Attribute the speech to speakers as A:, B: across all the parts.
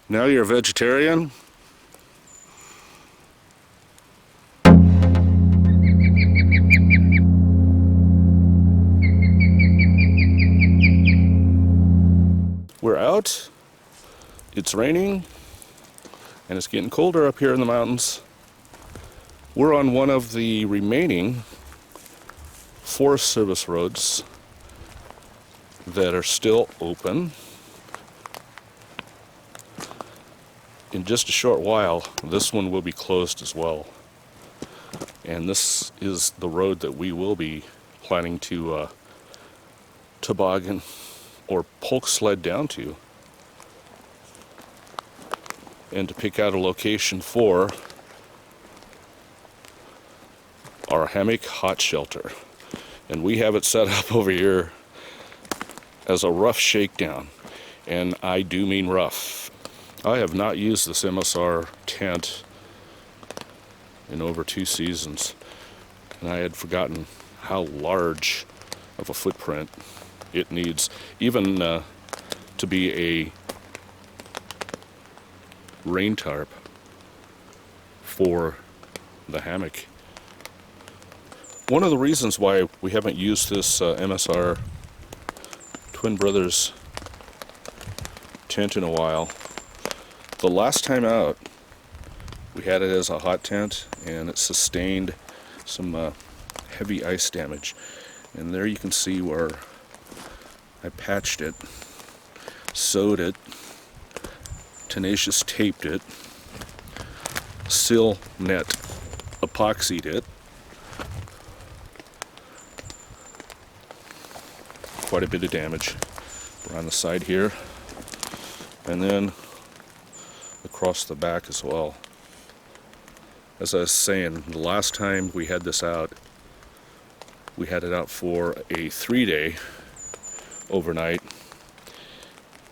A: Now you're a vegetarian? We're out, it's raining, and it's getting colder up here in the mountains. We're on one of the remaining Forest Service roads that are still open. In just a short while, this one will be closed as well. And this is the road that we will be planning to toboggan or polk sled down to, and to pick out a location for our hammock hot shelter. And we have it set up over here as a rough shakedown, and I do mean rough. I have not used this MSR tent in over 2 seasons, and I had forgotten how large of a footprint it needs, even to be a rain tarp for the hammock. One of the reasons why we haven't used this MSR Twin Brothers tent in a while, the last time out we had it as a hot tent and it sustained some heavy ice damage. And there you can see where I patched it, sewed it, tenacious taped it, seal net epoxied it. Quite a bit of damage around the side here, and then across the back as well. As I was saying, the last time we had this out, we had it out for a 3-day overnight,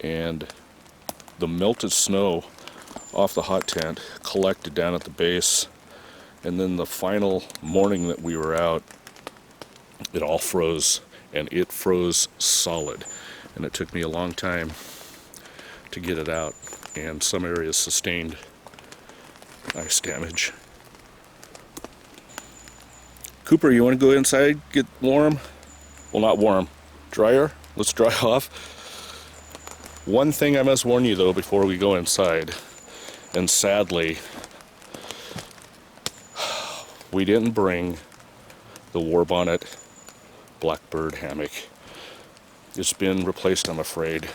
A: and the melted snow off the hot tent collected down at the base, and then the final morning that we were out, it all froze, and it froze solid, and it took me a long time to get it out, and some areas sustained ice damage. Cooper, you want to go inside, get warm? Well, not warm, drier. Let's dry off. One thing I must warn you though before we go inside, and sadly, we didn't bring the Warbonnet Blackbird hammock. It's been replaced, I'm afraid.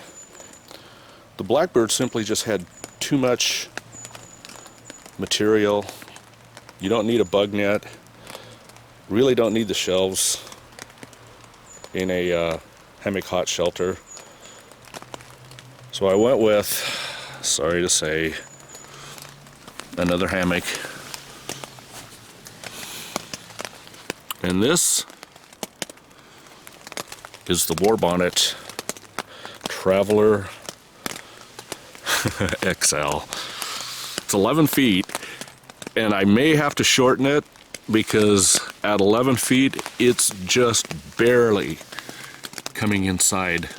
A: The Blackbird simply just had too much material. You don't need a bug net. Really don't need the shelves in a hammock hot shelter. So I went with, sorry to say, another hammock. And this is the Warbonnet Traveler XL. It's 11 feet, and I may have to shorten it because at 11 feet, it's just barely coming inside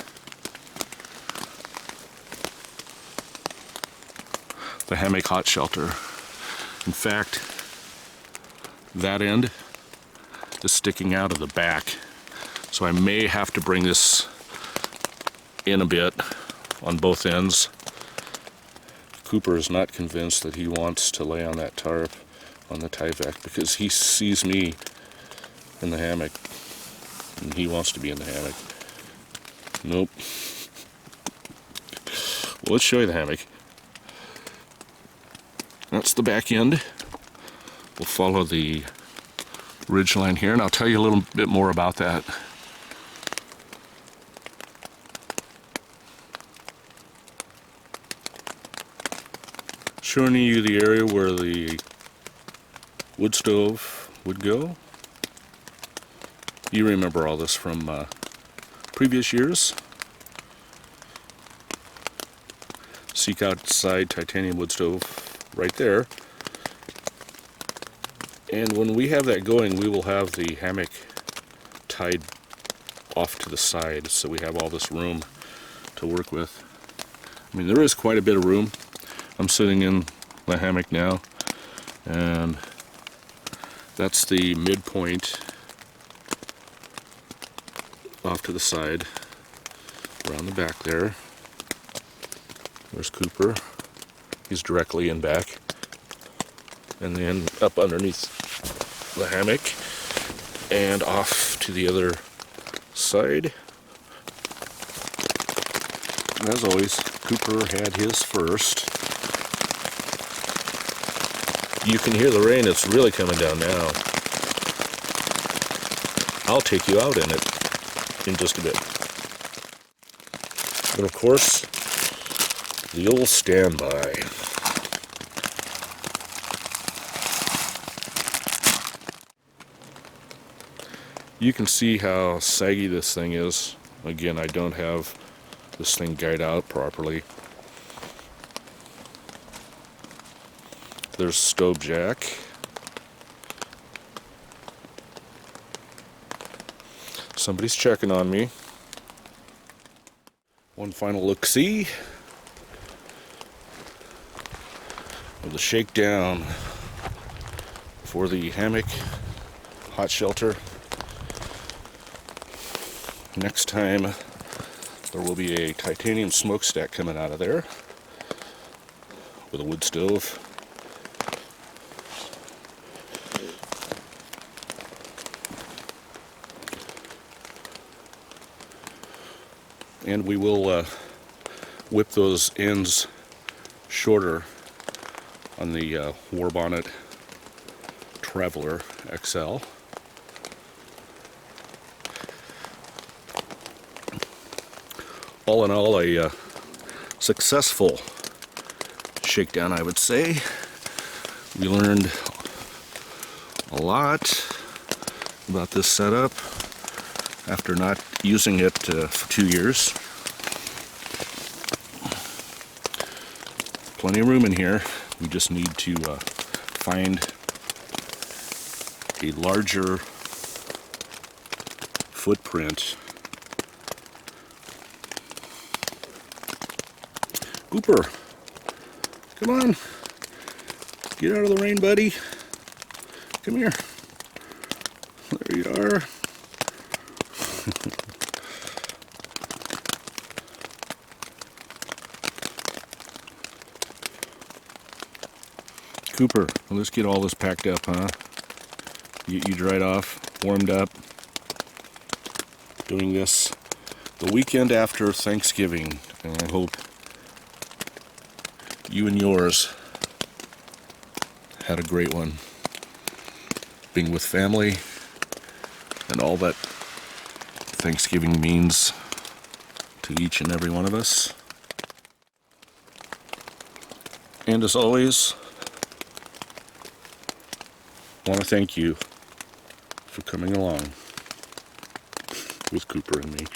A: the hammock hot shelter. In fact, that end is sticking out of the back, so I may have to bring this in a bit on both ends. Cooper is not convinced that he wants to lay on that tarp on the Tyvek because he sees me in the hammock and he wants to be in the hammock. Nope. Well, let's show you the hammock. That's the back end. We'll follow the ridge line here, and I'll tell you a little bit more about that. Showing you the area where the wood stove would go. You remember all this from previous years. Seek outside titanium wood stove right there. And when we have that going, we will have the hammock tied off to the side so we have all this room to work with. I mean, there is quite a bit of room. I'm sitting in the hammock now, and that's the midpoint off to the side, around the back there. There's Cooper. He's directly in back. And then up underneath the hammock and off to the other side. And as always, Cooper had his first. You can hear the rain, it's really coming down now. I'll take you out in it in just a bit. And of course, the old standby. You can see how saggy this thing is. Again, I don't have this thing guyed out properly. There's Stove Jack. Somebody's checking on me. One final look-see of the Shakedown for the hammock hot shelter. Next time there will be a titanium smokestack coming out of there with a wood stove. And we will whip those ends shorter on the War Bonnet Traveler XL. All in all, a successful shakedown, I would say. We learned a lot about this setup after not using it for 2 years. Plenty of room in here. We just need to find a larger footprint. Cooper, come on. Get out of the rain, buddy. Come here. There you are. Cooper, well, let's get all this packed up, huh? You dried off, warmed up. Doing this the weekend after Thanksgiving, and I hope you and yours had a great one. Being with family and all that Thanksgiving means to each and every one of us. And as always, I want to thank you for coming along with Cooper and me.